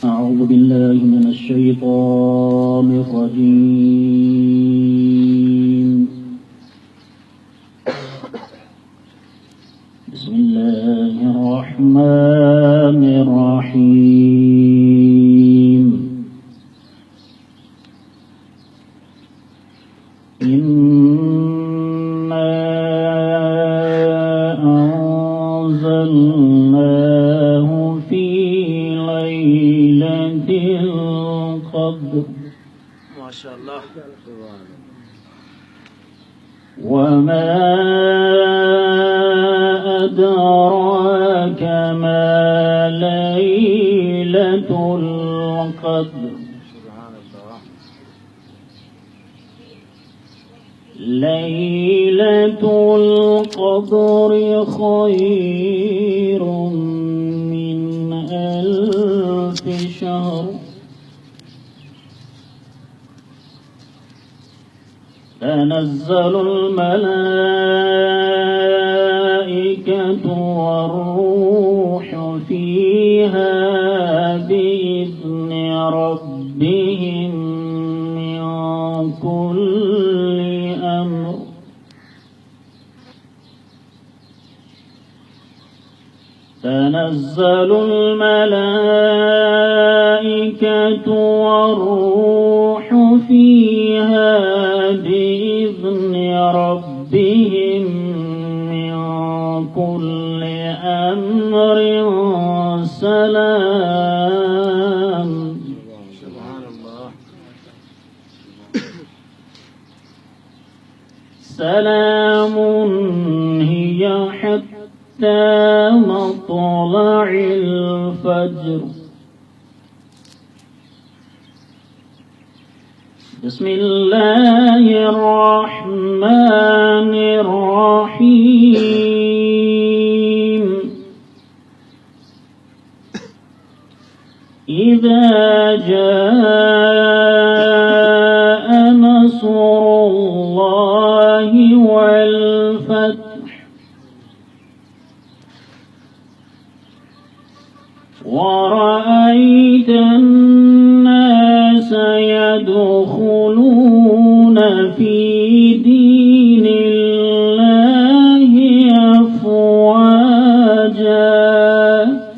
أعوذ بالله من الشيطان الرجيم. بسم الله الرحمن الرحيم. إنا أنزلناه في ليلة القدر. ما شاء الله. وما أدراك ما ليلة القدر. سبحان الله. ليلة القدر خير من 1000 شهر. تنزل الملائكة والروح فيها بإذن ربهم من كل أمر. تنزل الملائكة والروح فيها بإذن ربهم من كل أمر سلام. سبحان الله. سلام هي حتى مطلع الفجر. بسم الله الرحمن الرحيم. إذا جاء نصر الله والفتح ورأيت الناس يدخلون في دين الله أفواجا.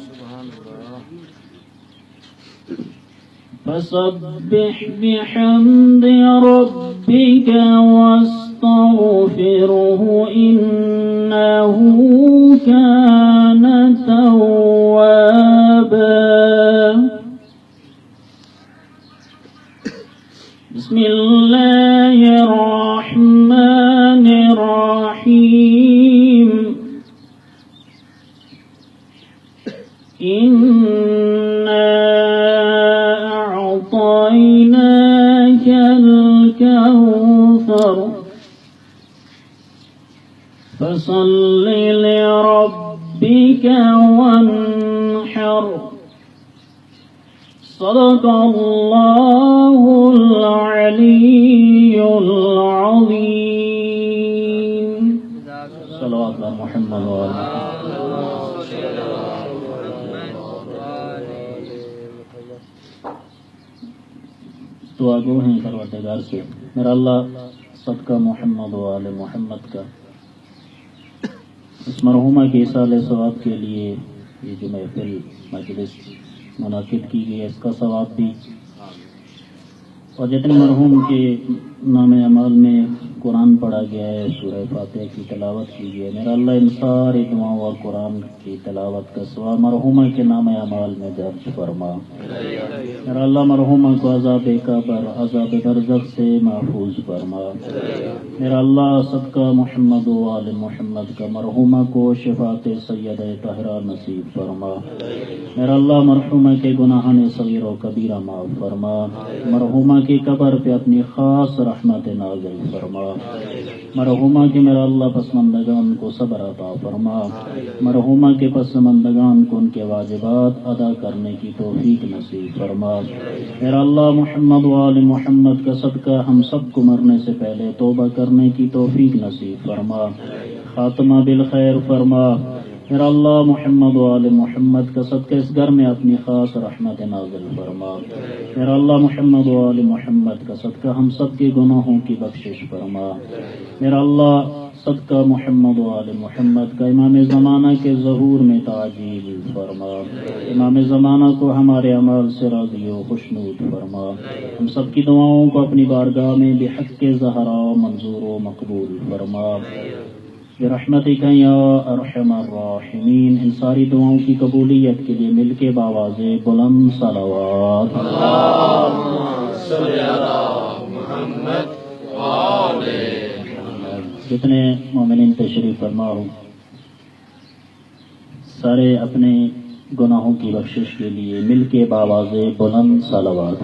سبحان الله. فسبح بحمد ربك واستغفره إنه كان توابا. بسم الله الرحمن الرحيم. إنا أعطيناك الكوثر فصل لربك وانحر. صدق الله العلي العظيم. صلوات على محمد وعلى دعا گو ہیں پروردگار سے میرا اللہ صدقہ محمد و آل محمد کا اس مرحومہ کے ایصال ثواب کے لیے یہ جو محفل مجلس منعقد کی گئی ہے اس کا ثواب بھی اور جتنے مرحوم کے نام اعمال میں قرآن پڑھا گیا ہے سورہ فاتحہ کی تلاوت کی گئی ہے میرا اللہ ان سارے دعاؤں اور قرآن کی تلاوت کا ثواب مرحومہ کے نام اعمال میں درج فرما. میرا اللہ مرحومہ کو عذاب قبر عذاب برزخ سے محفوظ فرما. میرا اللہ صدقہ محمد و آل محمد کا مرحومہ کو شفاعت سیدہ طاہرہ نصیب فرما. میرا اللہ مرحومہ کے گناہان صغیر و کبیرہ معاف فرما. مرحومہ کی قبر پہ اپنی خاص رحمت نازل فرما. مرحومہ کے میرا اللہ پسماندگان کو صبر عطا فرما. مرحومہ کے پسماندگان کو ان کے واجبات ادا کرنے کی توفیق نصیب فرما. میرا اللہ محمد و آل محمد کا صدقہ ہم سب کو مرنے سے پہلے توبہ کرنے کی توفیق نصیب فرما. خاتمہ بالخیر فرما. میرا اللہ محمد و آل محمد کا صدقہ اس گھر میں اپنی خاص رحمت نازل فرما. میرا اللہ محمد و آل محمد کا صدقہ ہم سب کے گناہوں کی بخشش فرما. میرا اللہ صدقہ محمد و آل محمد کا امام زمانہ کے ظہور میں تعجیل فرما. امام زمانہ کو ہمارے اعمال سے راضی و خوشنود فرما. ہم سب کی دعاؤں کو اپنی بارگاہ میں بحق زہرا منظور و مقبول فرما برحمتک یا ارحم الراحمین. ان ساری دعاؤں کی قبولیت کے لیے مل کے باواز بلند صلوات. جتنے مومنین تشریف فرما ہو سارے اپنے گناہوں کی بخشش کے لیے مل کے باواز بلند صلوات.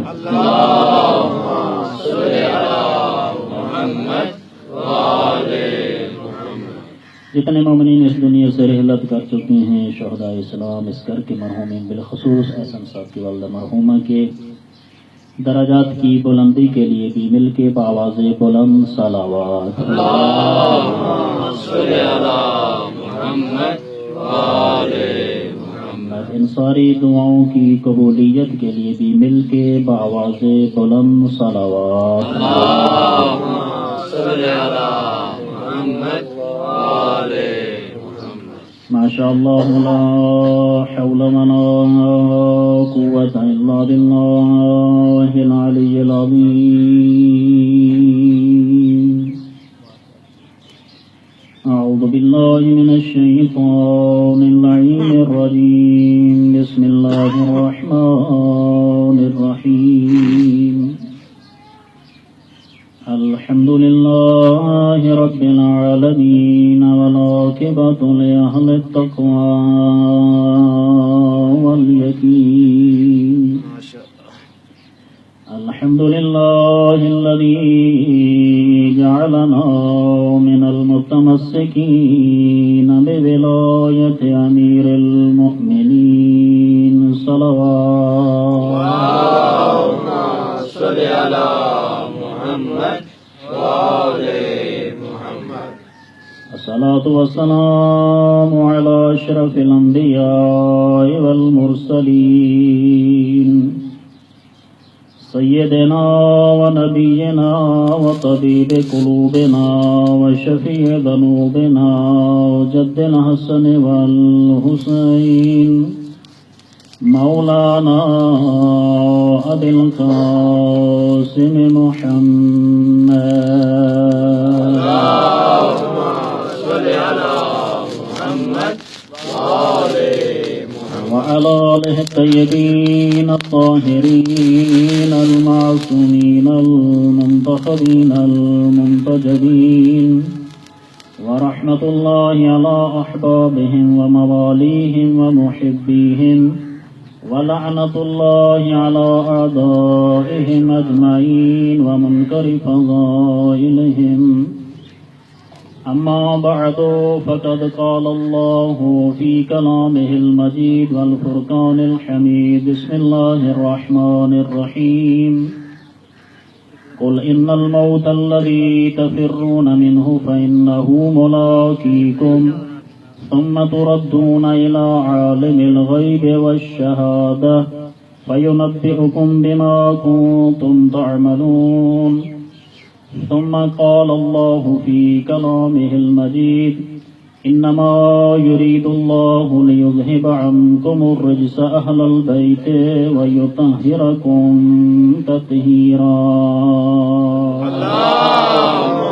جتنے مومنین اس دنیا سے رحلت کر چکے ہیں شہداء اسلام اس گھر کے مرحومین بالخصوص احسن صاحب کی والدہ مرحومہ کے درجات کی بلندی کے لیے بھی مل کے بآواز بلند صلوات. ان ساری دعاؤں کی قبولیت کے لیے بھی مل کے بآواز بلند صلوات. ماشاء اللہ لا حول ولا قوة الا باللہ العلی العظیم. اعوذ باللہ من الشیطان اللعین الرجیم. بسم اللہ الرحمن الرحیم. الحمد لله رب العالمين والعاقبة لأهل التقوى واليقين. الحمد لله الذي جعلنا من المتمسكين بولاية أمير المؤمنين صلوات. اللهم صل على الصلاة والسلام على أشرف الأنبياء والمرسلين سيدنا ونبينا وطبيب قلوبنا وشفيع ذنوبنا وجد الحسن والحسين مولانا أبي القاسم محمد. اللهم صل على محمد وعلى آله الطيبين الطاهرين المعصومين المنتخبين المنتجبين ورحمة الله على أحبابهم ومواليهم ومحبيهم ولعنة الله على أعدائهم أجمعين ومنكر فضائلهم. أما بعد فقد قال الله في كلامه المجيد والفرقان الحميد. بسم الله الرحمن الرحيم. قل إن الموت الذي تفرون منه فإنه ملاقيكم ثم تردون إلى عالم الغيب والشهادة فينبئكم بما كنتم تعملون. ثم قال الله في كلامه المجيد إنما يريد الله ليذهب عنكم الرجس أهل البيت ويطهركم تطهيرا. اللهم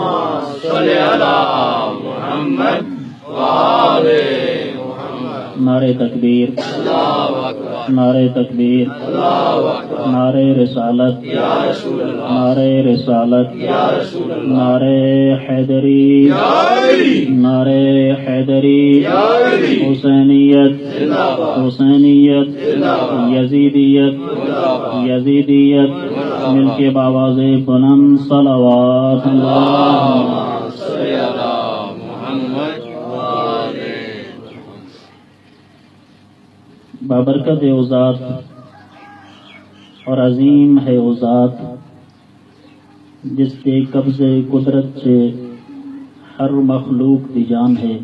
صل على محمد وآل محمد. نعرہ تکبیر، نعرہ تکبیر، نعرہ رسالت، نعرہ رسالت، نعرہ حیدری، نعرہ حیدری، حسینیت، حسینیت، یزیدیت، یزیدیت. مل کے باواز بلند صلوات. اللہم صل علی محمد. بابرکت او ذات اور عظیم ہے او ذات جس کے قبض قدرت سے ہر مخلوق دی جان ہے.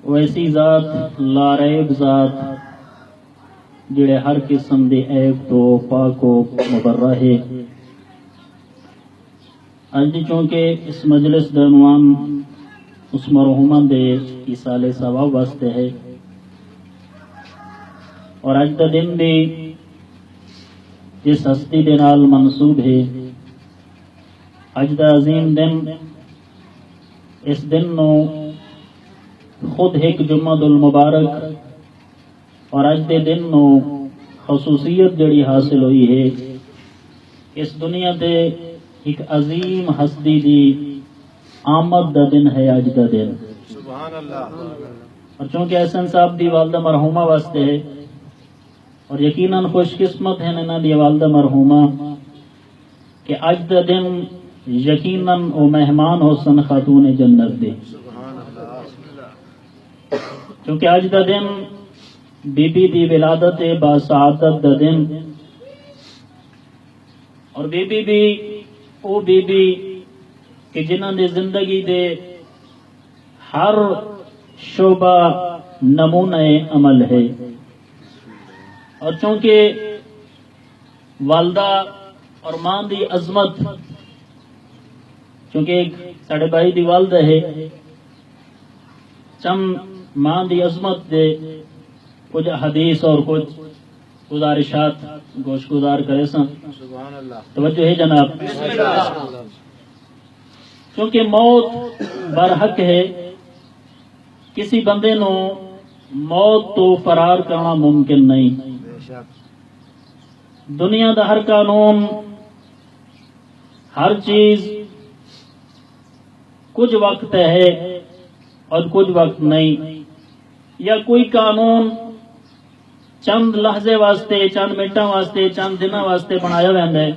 ویسی ذات لاریب ذات جڑے ہر قسم دے عیب تو پاک و مبرہ ہے۔ اج چونکہ اس مجلس دا عنوان اس مرحومہ دے ایصال ثواب واسطے ہے اور اج دا دن بھی جس ہستی دے نال منسوب ہے، اج دا عظیم دن، اس دن نو خود ایک جمعہ المبارک اور اج دے دن نو خصوصیت جڑی حاصل ہوئی ہے، اس دنیا تے ایک عظیم ہستی دی آمد دا دن ہے اج دا دن۔ سبحان اللہ۔ اور چونکہ احسن صاحب دی والدہ مرحومہ واسطے ہے اور یقیناً خوش قسمت ہیں انہاں دی والدہ مرحومہ کہ اج دا دن یقیناً او مہمان ہو سن خاتون جنت دے، سبحان اللہ۔ کیونکہ اج دا دن بی بی دی ولادت با سعادت دا دن، اور بی بی بھی او بی بی کہ جنہاں دے زندگی دے ہر شعبہ نمونہ عمل ہے، اور چونکہ والدہ اور ماں دی عظمت، چونکہ ایک ساڑھے بھائی دی والدہ ہے، چم ماں دی عظمت دے کچھ حدیث اور کچھ گزارشات گوش گزار کرے سن۔ سبحان اللہ۔ توجہ ہے جناب۔ بسم اللہ۔ چونکہ موت برحق ہے، کسی بندے نو موت تو فرار کرنا ممکن نہیں۔ بے شک۔ دنیا دا ہر قانون، ہر چیز کچھ وقت ہے اور کچھ وقت نہیں، یا کوئی قانون چند لحظے واسطے، چند منٹاں واسطے، چند دنوں واسطے بنایا ویندا ہے،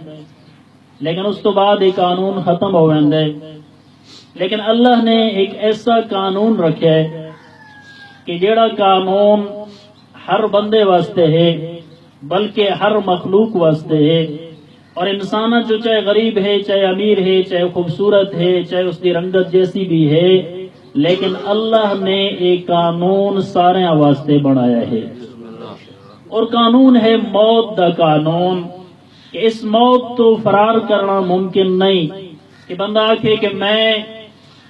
لیکن اس تو بعد یہ قانون ختم ہو ویندا ہے۔ لیکن اللہ نے ایک ایسا قانون رکھا ہے کہ جیڑا قانون ہر بندے واسطے ہے بلکہ ہر مخلوق واسطے ہے، اور انسان جو چاہے غریب ہے، چاہے امیر ہے، چاہے خوبصورت ہے، چاہے اس کی رنگت جیسی بھی ہے، لیکن اللہ نے ایک قانون سارے واسطے بنایا ہے، اور قانون ہے موت دا قانون، کہ اس موت تو فرار کرنا ممکن نہیں کہ بندہ آکھے کہ میں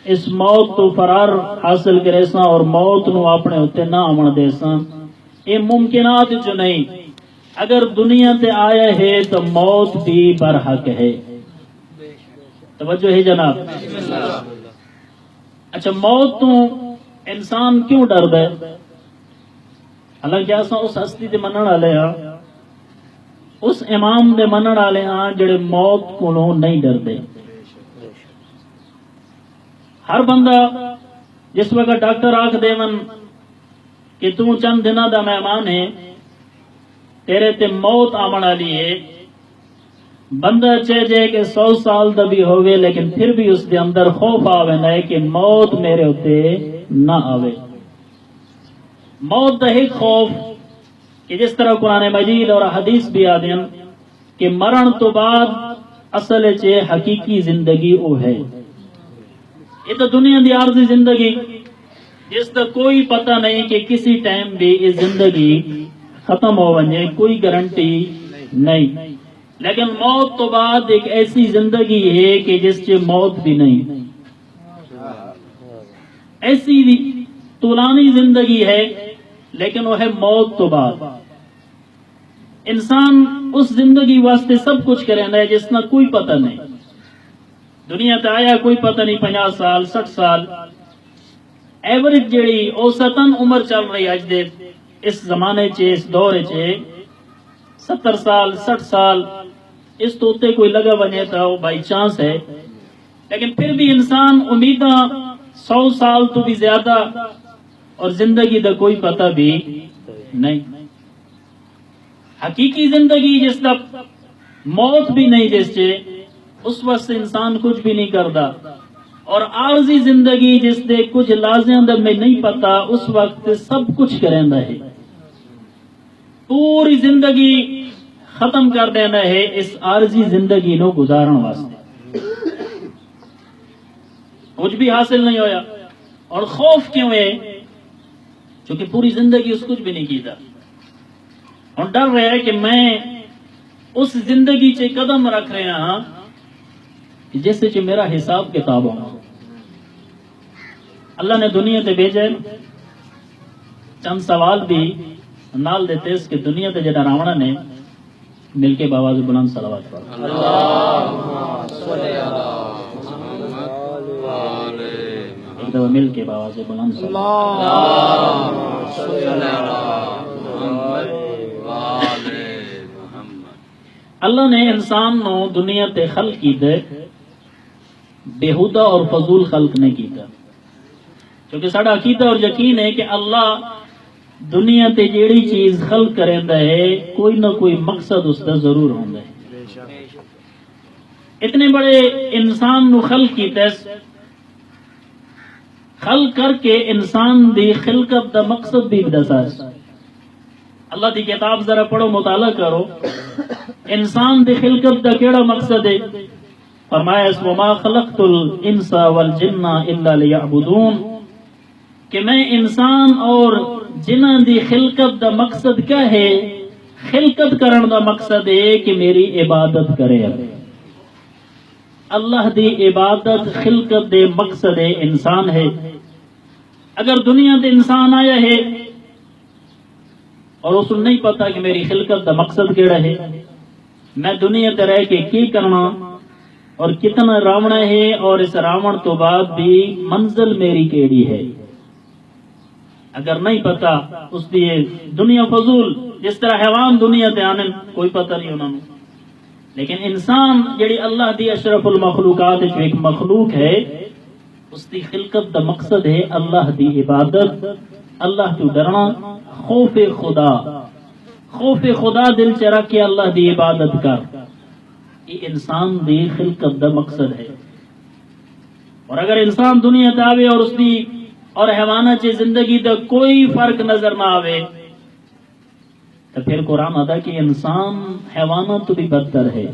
اس موت تو فرار حاصل کرے ساں اور موت نو اپنے ہوتے نہ آمن دے ساں، یہ ممکنات جو نہیں۔ اگر دنیا تے آیا ہے تو موت بھی برحق ہے۔ توجہ ہے جناب۔ اچھا، موت تو انسان کیوں ڈرد ہے؟ حالانکہ اساں اس ہستی دے منن والے ہاں، اس امام دے منن والے ہاں جڑے موت کولوں نہیں ڈردے۔ ہر بندہ جس وقت ڈاکٹر آکھ دیون کہ تو چند دنوں دا مہمان ہے، تیرے تے موت آمن والی ہے، بندہ چاہے جائے کہ 100 سال دا بھی ہوئے لیکن پھر بھی اس دے اندر خوف آویندا ہے کہ موت میرے ہوتے نہ آوے۔ موت دا ایک خوف کہ جس طرح قرآن مجید اور حدیث بھی آدین کہ مرن تو بعد اصل چے حقیقی زندگی او ہے۔ یہ تو دنیا دی عارضی زندگی جس کا کوئی پتہ نہیں کہ کسی ٹائم بھی یہ زندگی ختم ہو ونجے، کوئی گارنٹی نہیں، لیکن موت تو بعد ایک ایسی زندگی ہے کہ جس سے موت بھی نہیں، ایسی طولانی زندگی ہے لیکن وہ ہے موت تو بعد۔ انسان اس زندگی واسطے سب کچھ کرے ہے جس کا کوئی پتہ نہیں، دنیا تے آیا کوئی پتہ نہیں، 50 سال 60 سال ایوریج جیڑی اوسطن عمر چل رہی اج دے اس زمانے چ، اس دور چ 70 سال 60 سال، اس تو تے کوئی لگا بنے تو بائی چانس ہے، لیکن پھر بھی انسان امیداں 100 سال تو بھی زیادہ اور زندگی دا کوئی پتہ بھی نہیں۔ حقیقی زندگی جس دا موت بھی نہیں جس سے، اس وقت انسان کچھ بھی نہیں کرتا، اور عارضی زندگی جس دے کچھ لازم دا میں نہیں پتا، اس وقت سب کچھ کریندا ہے، پوری زندگی ختم کر دینا ہے اس عارضی زندگی نو گزارن واسطے، کچھ بھی حاصل نہیں ہویا۔ اور خوف کیوں ہے چونکہ پوری زندگی اس کچھ بھی نہیں کیتا اور ڈر رہا ہے کہ میں اس زندگی سے قدم رکھ رہا ہاں جس سے میرا حساب کتاب ہونا. اللہ نے دنیا تے بھیجے چند سوال بھی نال دیتے اس کہ دنیا تے جڑا راونا نے مل کے باواز بلند صلوات پڑھ ایک دفعہ مل کے باواز بلند اللہ نے انسان نو دنیا تے خلق کی دے بےہودہ اور فضول خلق نہیں کیتا کیونکہ ساڈا عقیدہ اور یقین ہے کہ اللہ دنیا تے جیڑی چیز خلق کریندا ہے کوئی نہ کوئی مقصد اس دا ضرور ہوندا ہے. اتنے بڑے انسان نو خلق کیتا ہے خلق کر کے انسان دی خلقت دا مقصد بھی دسا ہے. اللہ دی کتاب ذرا پڑھو مطالعہ کرو انسان دی خلقت دا کیڑا مقصد ہے. فرمایا وما خلقت الانس والجن الا ليعبدون کہ میں انسان اور جنہ دی خلقت دا مقصد کیا ہے خلقت کرن دا مقصد ہے کہ میری عبادت کرے. اللہ دی عبادت خلقت دے مقصد ہے انسان ہے. اگر دنیا دے انسان آیا ہے اور اس کو نہیں پتا کہ میری خلقت دا مقصد کیڑا ہے میں دنیا تے رہ کے کی کرنا اور کتنا راونا ہے اور اس راون تو بعد بھی منزل میری کیڑی ہے اگر نہیں پتا اس دی دنیا فضول جس طرح حیوان دنیا تے آنے کوئی پتہ نہیں انہوں نے. لیکن انسان جڑی اللہ دی اشرف المخلوقات جو ایک مخلوق ہے اس دی خلقت دا مقصد ہے اللہ دی عبادت اللہ تو ڈرنا خوف خدا دل چ رکھ کے اللہ دی عبادت کر. یہ انسان دی خلقت دا مقصد ہے. اور اگر انسان دنیا تے آوے اور اس دی اور حیوانات چ زندگی دا کوئی فرق نظر نہ آوے تو پھر قرآن ادا کہ انسان حیوانات تو بھی بدتر ہے.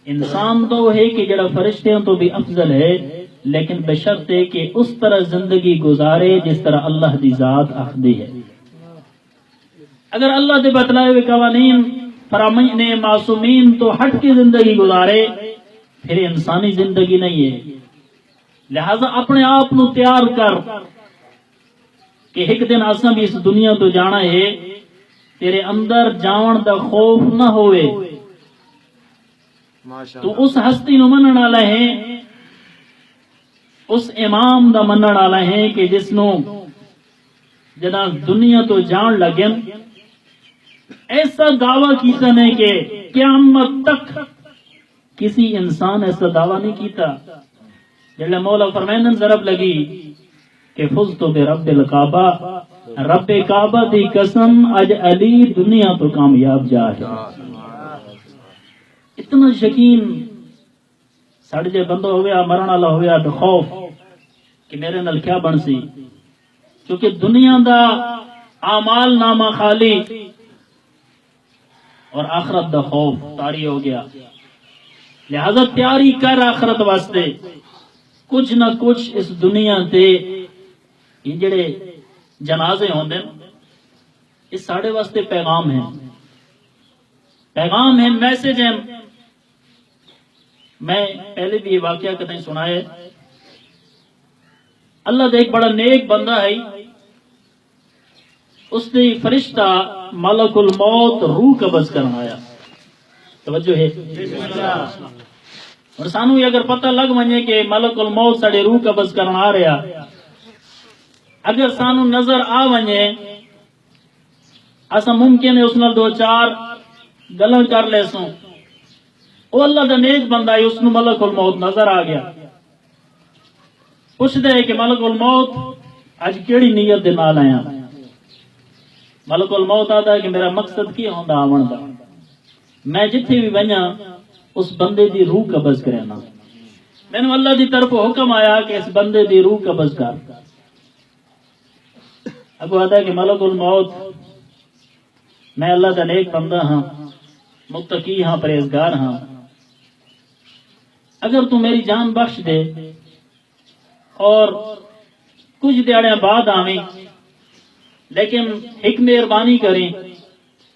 انسان تو ہے کہ جڑا فرشتوں تو بھی افضل ہے لیکن بشرط ہے کہ اس طرح زندگی گزارے جس طرح اللہ دی ذات آخدی ہے. اگر اللہ دے بتلائے ہوئے قوانین فرامین معصومین تو ہٹ کے زندگی گزارے پھر انسانی زندگی نہیں ہے. لہذا اپنے آپ نو تیار کر کہ ایک دن اساں بھی اس دنیا تو جانا ہے تیرے اندر جاون دا خوف نہ ہوئے تو اس ہستی نو منن والا ہے اس امام دا منن والا ہے کہ جس نو جنا دنیا تو جان لگن ایسا دعویٰ کیتا نے کہ قیامت تک کسی انسان ایسا دعویٰ نہیں کیتا. جلے مولا فرمائن ضرب لگی کہ فزت برب الکعبہ رب کعبہ دی قسم اج علی دنیا تو کامیاب جا ہے. اتنا یقین ساڑھے جے بندہ ہویا مرن والا ہویا تو خوف کہ میرے نال کیا بن سی کیونکہ دنیا دا اعمال نامہ خالی اور آخرت دا خوف تاری ہو گیا. لہذا تیاری کر آخرت واسطے کچھ نہ کچھ اس دنیا تے یہ جڑے جنازے ہوندے یہ ساڑھے واسطے پیغام ہیں میسج ہیں. میں پہلے بھی یہ واقعہ کہیں سنا ہے. اللہ دے ایک بڑا نیک بندہ ہے اس نے فرشتہ ملک الموت روح قبض کرنا آیا. توجہ ہے اور سانو یہ اگر پتہ لگ ونجے کہ ملک الموت ساڑے روح قبض کرنا آ رہا اگر سانو نظر آ ونجے اسا ممکن ہے اس نال دو چار گلاں کر لے سوں او اللہ دا نیک بندہ ہے اس نو ملک الموت نظر آ گیا پوچھ دے کہ ملک الموت اج کیڑی نیت دے نال آیا. ملک الموت آتا ہے کہ میرا مقصد کی ہوندا آون دا میں جتھے بھی ونجا اس بندے دی روح قبض کرنا. مینوں اللہ دی طرف حکم آیا کہ اس بندے دی روح قبض کر. اگو آتا ہے کہ ملک الموت میں اللہ دا نیک بندہ ہاں متقی ہاں پرہیزگار ہاں اگر تو میری جان بخش دے اور کچھ دیہڑیاں بعد آویں لیکن ایک مہربانی کریں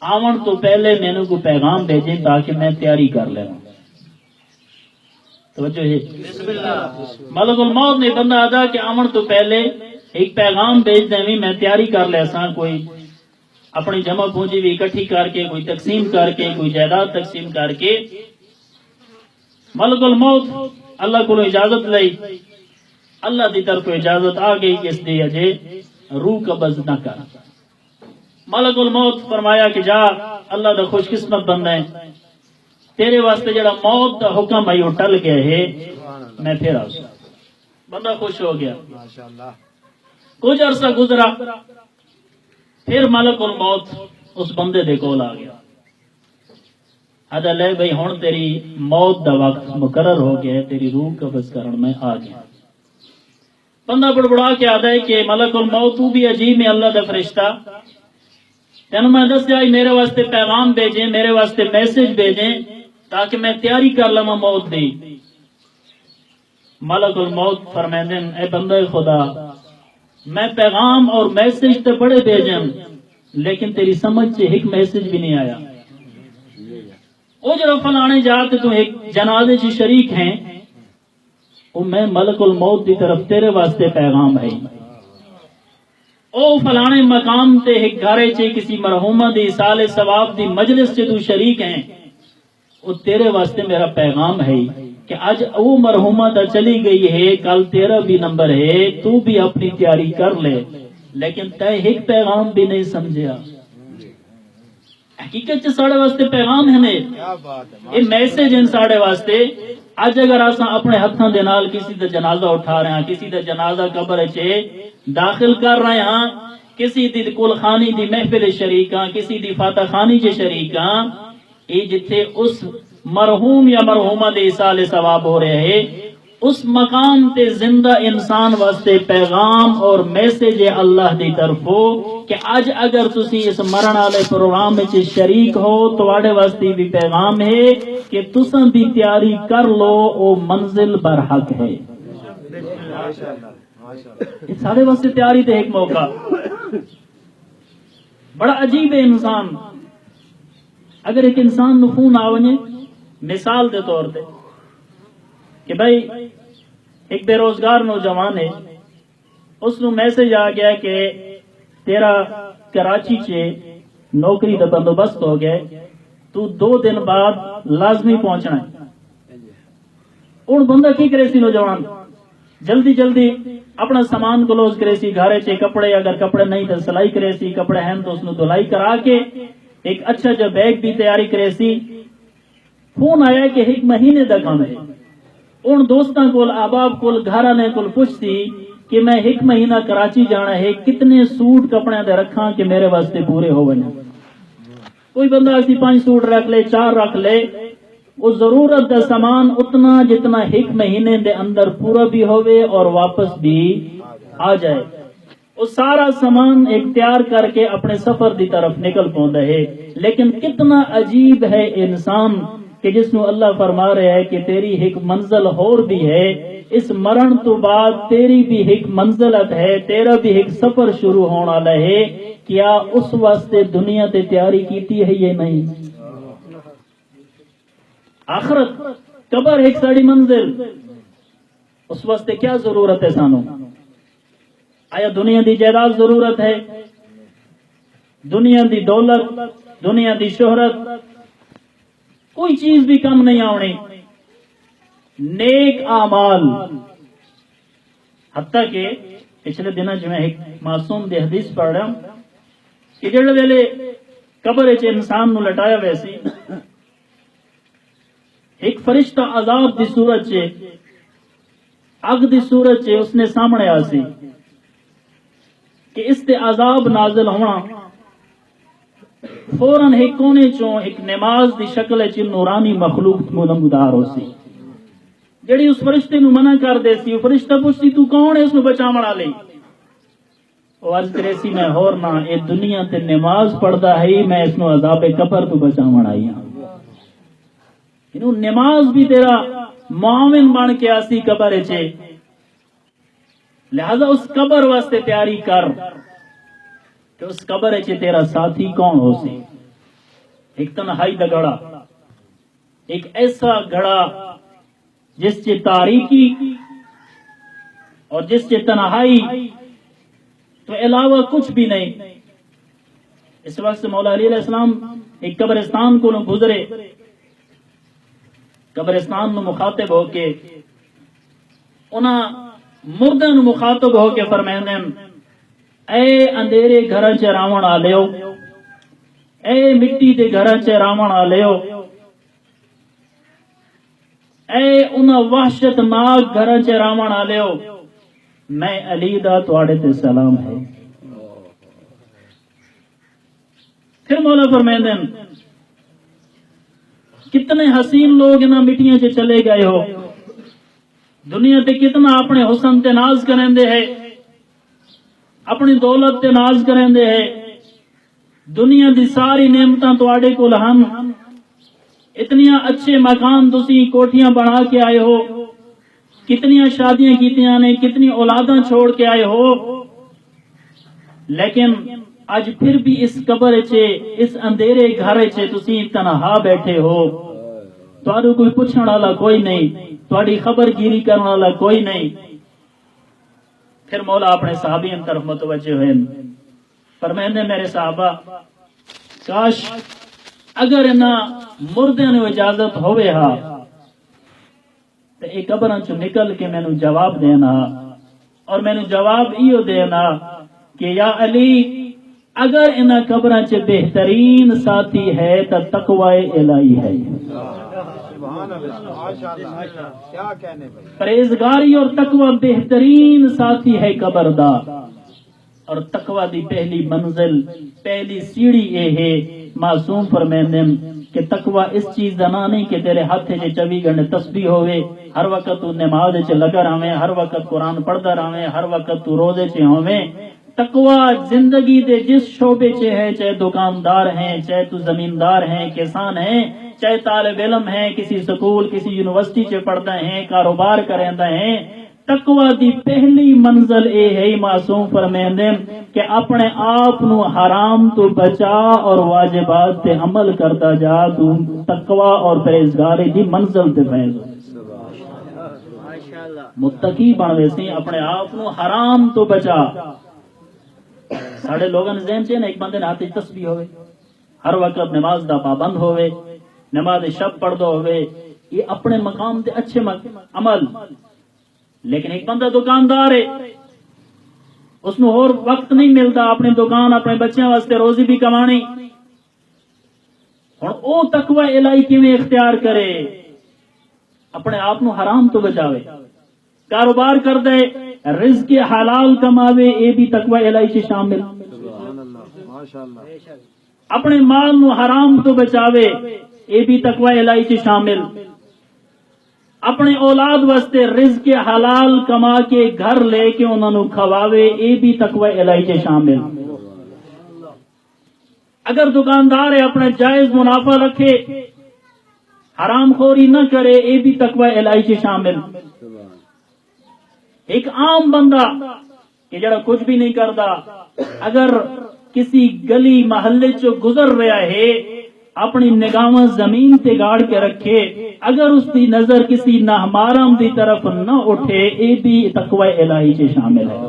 آون تو پہلے مینوں کو پیغام بھیجیں تاکہ میں تیاری کر لوں. توجہ ہے ملک الموت نے بندہ ادا کہ آون تو پہلے ایک پیغام بھیج دیں میں تیاری کر لے ساں، کوئی اپنی جمع پونجی بھی اکٹھی کر کے، کوئی تقسیم کر کے، کوئی جائیداد تقسیم کر کے. ملک الموت اللہ کو اجازت لئی، اللہ دی طرف اجازت آ گئی اس دی اجے روح قبض نہ کر. ملک الموت فرمایا کہ جا اللہ دا خوش قسمت بندہ ہے، تیرے واسطے جڑا موت دا حکم ہے وہ ٹل گیا ہے، میں پھر آؤں. بندہ خوش ہو گیا. ماشاءاللہ. کچھ عرصہ گزرا، پھر ملک الموت اس بندے دے کول آ گیا. آدھا لے بھئی ہن تیری موت دا وقت مقرر ہو گیا ہے، تیری روح قبض کرن میں آ گیا. بندہ بڑبڑا کے آدھا ہے کہ ملک الموت تو بھی عجیب میں اللہ دا فرشتہ، تینوں میں دس جائی میرے واسطے پیغام بھیجیں، میرے واسطے میسج بھیجیں تاکہ میں تیاری کر لوں موت دی. ملک الموت فرمیندن اے بندے خدا میں پیغام اور میسج تے بڑے بھیجن لیکن تیری سمجھ سے ایک میسج بھی نہیں آیا. او جڑا فلانے جاتے تو ایک جنازے چ شریک ہیں، او میں ملک الموت دی طرف تیرے واسطے پیغام ہے. او فلانے مقام تے ایک گھرے چ کسی مرحومہ دی سال ثواب دی مجلس چ تو شریک ہیں، او تیرے واسطے میرا پیغام ہے کہ آج وہ مرحومہ تا چلی گئی ہے، کل تیرا بھی نمبر ہے، تو بھی اپنی تیاری کر لے. لیکن تے ایک پیغام بھی نہیں سمجھیا. حقیقت چ ساڑے واسطے پیغام ہے نے، کیا بات ہے. یہ میسج ہیں ساڑے واسطے. اج اگر اساں اپنے ہتھاں دے نال کسی دا جنازہ اٹھا رہے ہیں، کسی دا جنازہ قبر چ داخل کر رہے ہیں، کسی دی کل خانی دی محفل شریک ہاں، کسی دی فاتح خانی چ شریک ہاں، یہ جتھے اس مرحوم یا مرحومہ دے سال ثواب ہو رہے ہیں، اس مقام تے زندہ انسان واسطے پیغام اور میسج ہے اللہ دی طرفوں کہ اج اگر تسی اس مرن والے پروگرام وچ شریک ہو تواڈے واسطے بھی پیغام ہے کہ تساں بھی تیاری کر لو، او منزل برحق ہے. ماشاءاللہ. ماشاءاللہ. سارے واسطے تیاری تے ایک موقع. بڑا عجیب ہے انسان. اگر ایک انسان نو فون آونے مثال دے طور تے کہ بھائی ایک بے روزگار نوجوان ہے، اس نو میسج آ گیا کہ تیرا کراچی چ نوکری دا بندوبست ہو گیا، تو 2 دن بعد لازمی پہنچنا ہے. اور بندہ کی کرے سی نوجوان جلدی جلدی اپنا سامان کلوز کرے سی، گھرے چ کپڑے اگر کپڑے نہیں تو سلائی کرے سی، کپڑے ہیں تو اس نو دھلائی کرا کے ایک اچھا جو بیگ بھی تیاری کرے سی. فون آیا کہ 1 مہینے دا کام ہے. ان دوستاں کول احباب کول گھر آنے کول پوچھتی کہ میں 1 مہینہ کراچی جانا ہے، کتنے سوٹ کپڑے دے رکھاں کہ میرے واسطے پورے ہو ونجن. کوئی بندہ اسی 5 سوٹ رکھ لے، 4 رکھ لے، وہ ضرورت دا سامان اتنا جتنا 1 مہینے دے اندر پورا بھی ہوئے اور واپس بھی آ جائے. وہ سارا سامان ایک تیار کر کے اپنے سفر دی طرف نکل پوندا ہے. لیکن کتنا عجیب ہے انسان کہ جس نو اللہ فرما رہا ہے کہ تیری ایک منزل اور بھی ہے، اس مرن تو بعد تیری بھی ایک منزلت ہے، تیرا بھی ایک سفر شروع ہونے والا ہے. کیا اس واسطے دنیا تے تیاری کیتی ہے یہ نہیں؟ آخرت قبر ایک ساڑی منزل، اس واسطے کیا ضرورت ہے سانو؟ آیا دنیا دی جائیداد ضرورت ہے؟ دنیا دی دولت، دنیا دی شہرت، کوئی چیز بھی کم نہیں آنی. نیک اعمال. حتیٰ کہ پچھلے دنوں جو میں ایک معصوم دی حدیث پڑھ رہا ہوں کہ جڑے ویلے قبر چ انسان نو لٹایا ویسی ایک فرشتہ عذاب دی صورت چ اگ دی صورت چ اس نے سامنے آسی کہ اس تے عذاب نازل ہونا. فوراً ایک کونے چوں ایک نماز دی شکل چ نورانی مخلوق نمودار ہو سی جڑی اس فرشتے نو منع کر دے سی. وہ فرشتہ پوچھتی تو کون ہے اس نو بچا مڑا لئی؟ وہ عرض کرے سی میں ہور نہ اے دنیا تے نماز پڑھدا ہے، میں اس نو عذاب قبر تو بچا مڑائی ہاں. انہوں نماز بھی تیرا معاون بن کے آسی قبر چ. لہذا اس قبر واسطے تیاری کر کہ اس قبر چ تیرا ساتھی کون ہو سی. ایک تنہائی دا گڑا، ایک ایسا گڑا جس چ تاریکی اور جس چ تنہائی تو علاوہ کچھ بھی نہیں. اس وقت مولا علی علیہ السلام ایک قبرستان کو گزرے، قبرستان نو مخاطب ہو کے انہاں مردوں نو مخاطب ہو کے فرمائندے اے اندھیرے گھراں چ راون آلیو، اے مٹی دے گھراں چ راون آلیو، اے انہاں وحشت ناک گھراں چ راون آلیو، میں علی دا تواڈے تے سلام ہے. پھر مولا فرمائندے کتنے حسین لوگ انہاں مٹیاں چ چلے گئے ہو، دنیا تے کتنا اپنے حسن تے ناز کرندے ہے، اپنی دولت تے ناز کرندے ہے، دنیا دی ساری نعمتاں تواڈے کول ہن، اتنیاں اچھے مکان تسی کوٹھیاں بنا کے آئے ہو، کتنیاں شادیاں کیتیاں نے، کتنی اولاداں چھوڑ کے آئے ہو، لیکن اج پھر بھی اس قبر چ اس اندھیرے گھر چ تسی تنہا بیٹھے ہو، تواڈو کوئی پوچھن والا کوئی نہیں، تواڈی خبر گیری کرنے والا کوئی نہیں. پھر مولا اپنے صحابیوں طرف متوجہ ہوئے، فرمائندے میرے صحابہ کاش اگر انہاں مردیاں نو اجازت ہوئے ہا تے اے قبراں چوں نکل کے مینوں جواب دینا، اور مینوں جواب ایو دینا کہ یا علی اگر انہاں قبراں چ بہترین ساتھی ہے تو تقوی الہی ہے. سبحان اللہ، ماشاءاللہ، کیا کہنے بھائی. پرہیزگاری اور تقوی بہترین ساتھی ہے قبر دا، اور تقوی دی پہلی منزل پہلی سیڑھی اے ہے معصوم فرمیندے کہ تقوی اس چیز دا نام نہیں کہ تیرے ہاتھ 24 گھنٹے تسبیح ہوئے، ہر وقت تو نماز چ لگا رہے، ہر وقت قرآن پڑھدا رہے، ہر وقت تو روزے چ ہوویں. تقوی زندگی دے جس شعبے چ ہے، چاہے دکاندار ہیں، چاہے تو زمیندار ہیں، کسان ہیں، چاہے طالب علم ہیں، کسی سکول کسی یونیورسٹی چ پڑھتے ہیں، کاروبار کرتے ہیں، تقوی دی پہلی منزل اے ہے معصوم فرمیندے کہ اپنے آپ نو حرام تو بچا اور واجبات تے عمل کرتا جا، تو تقوی اور پرہیزگاری دی منزل تے فیض متقی بن ویسی اپنے آپ نو حرام تو بچا. ساڑھے لوگوں نے ذہن چاہیے نا ایک بندے نے ہاتھ تسبیح ہوئے، ہر وقت نماز دا پابند ہوئے، نماز شب پڑھ دو ہوئے، یہ اپنے مقام دے اچھے عمل. لیکن ایک بندہ دکاندار ہے، اس نو اور وقت نہیں ملتا اپنی دکان اپنے بچیاں واسطے روزی بھی کمانی، ہن او تقوی الہی کیویں اختیار کرے؟ اپنے آپ نو حرام تو بچاوے، کاروبار کر دے، رزق حلال کماوے، اے بھی تقوی الہی چ شامل. سبحان اللہ، ماشاءاللہ. اپنے مال نو حرام تو بچاوے، اے بھی تقوی الہی چ شامل. اپنے اولاد واسطے رزق حلال کما کے گھر لے کے انہاں نو کھواوے، اے بھی تقوی الہی چ شامل. اگر دکاندار ہے اپنے جائز منافع رکھے، حرام خوری نہ کرے، اے بھی تقوی الہی چ شامل. ایک عام بندہ کہ جڑا کچھ بھی نہیں کرتا، اگر کسی گلی محلے چ گزر رہا ہے، اپنی نگاہ زمین تے گاڑ کے رکھے، اگر اس کی نظر کسی نامحرم دی طرف نہ اٹھے، اے بھی تقوی الہی چ شامل ہے.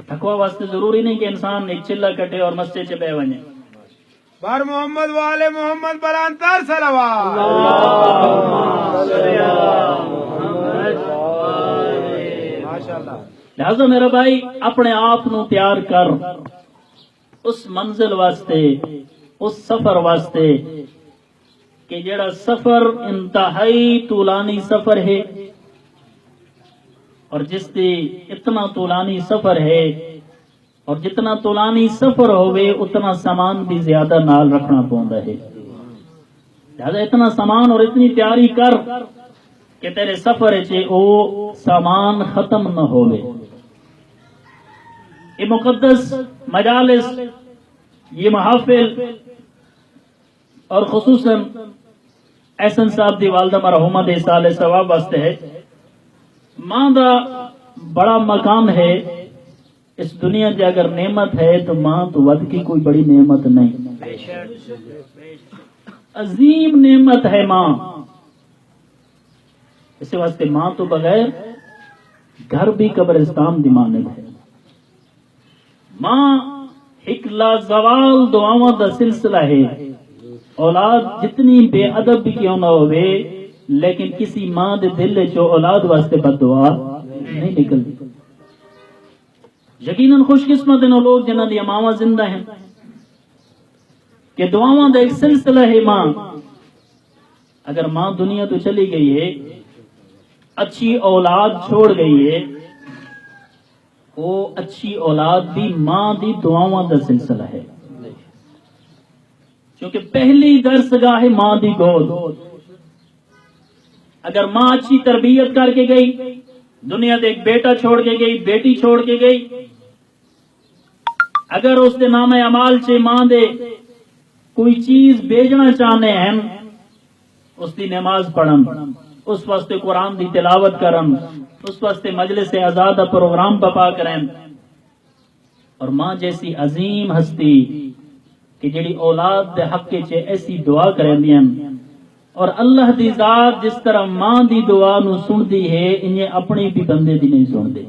تقوی واسطے ضروری نہیں کہ انسان ایک چلہ کٹے اور مسجد چ بہ ونے. بار محمد والے محمد برانتر صلوات. ماشاءاللہ. لہذا میرا بھائی اپنے آپ نو تیار کر اس منزل واسطے، اس سفر واسطے کہ جڑا سفر انتہائی طولانی سفر ہے، اور جس دی اتنا طولانی سفر ہے، اور جتنا طولانی سفر ہوئے اتنا سامان بھی زیادہ نال رکھنا پوندا ہے. لہذا اتنا سامان اور اتنی تیاری کر کہ تیرے سفر چ او سامان ختم نہ ہوئے. یہ مقدس مجالس، یہ محافل، اور خصوصاً احسن صاحب دی والدہ مرحومہ دے سال ثواب واسطے ہے. ماں دا بڑا مقام ہے اس دنیا کی، اگر نعمت ہے تو ماں تو ود کی کوئی بڑی نعمت نہیں، عظیم نعمت ہے ماں۔ اس واسطے ماں تو بغیر گھر بھی قبرستان دی مانند ہے۔ ماں ایک لازوال دعاواں دا سلسلہ ہے۔ اولاد جتنی بے ادب بھی کیوں نہ ہوئے، لیکن کسی ماں دے دل چو اولاد واسطے بد دعا نہیں نکلتی۔ یقیناً خوش قسمت ہیں وہ لوگ جنہاں دی ماواں زندہ ہیں کہ دعاواں دا ایک سلسلہ ہے۔ ماں اگر ماں دنیا تو چلی گئی ہے، اچھی اولاد چھوڑ گئی ہے، وہ اچھی اولاد بھی ماں دی دعاواں دا سلسلہ ہے، کیونکہ پہلی درسگاہ ہے ماں دی گود۔ اگر ماں اچھی تربیت کر کے گئی، دنیا دے ایک بیٹا چھوڑ کے گئی، بیٹی چھوڑ کے گئی، اگر اس دے نام اعمال چے ماں دے کوئی چیز بھیجنا چاہنے ہیں، اس دی نماز پڑھن، اس واسطے قرآن دی تلاوت کرن، اس واسطے مجلس آزادہ پروگرام بپا کریں، اور ماں جیسی عظیم ہستی کہ جڑی اولاد دے حق چے ایسی دعا کریں دیاں، اور اللہ دی ذات جس طرح ماں دی دعا نو سن دی ہے، انہیں اپنی بھی بندے دی نہیں سن دی۔